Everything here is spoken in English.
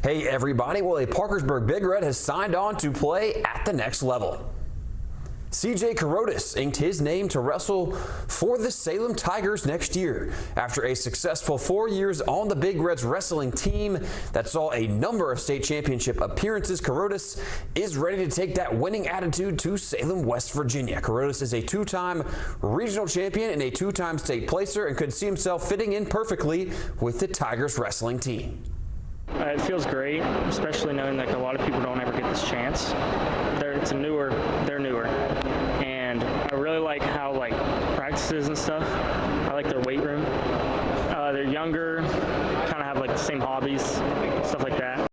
Hey everybody, well, a Parkersburg Big Red has signed on to play at the next level. CJ Carrodus inked his name to wrestle for the Salem Tigers next year. After a successful 4 years on the Big Reds wrestling team that saw a number of state championship appearances, Carrodus is ready to take that winning attitude to Salem, West Virginia. Carrodus is a two-time regional champion and a two-time state placer and could see himself fitting in perfectly with the Tigers wrestling team. It feels great, especially knowing that a lot of people don't ever get this chance. They're newer, and I really like how practices and stuff. I like their weight room. They're younger, kind of have the same hobbies, stuff like that.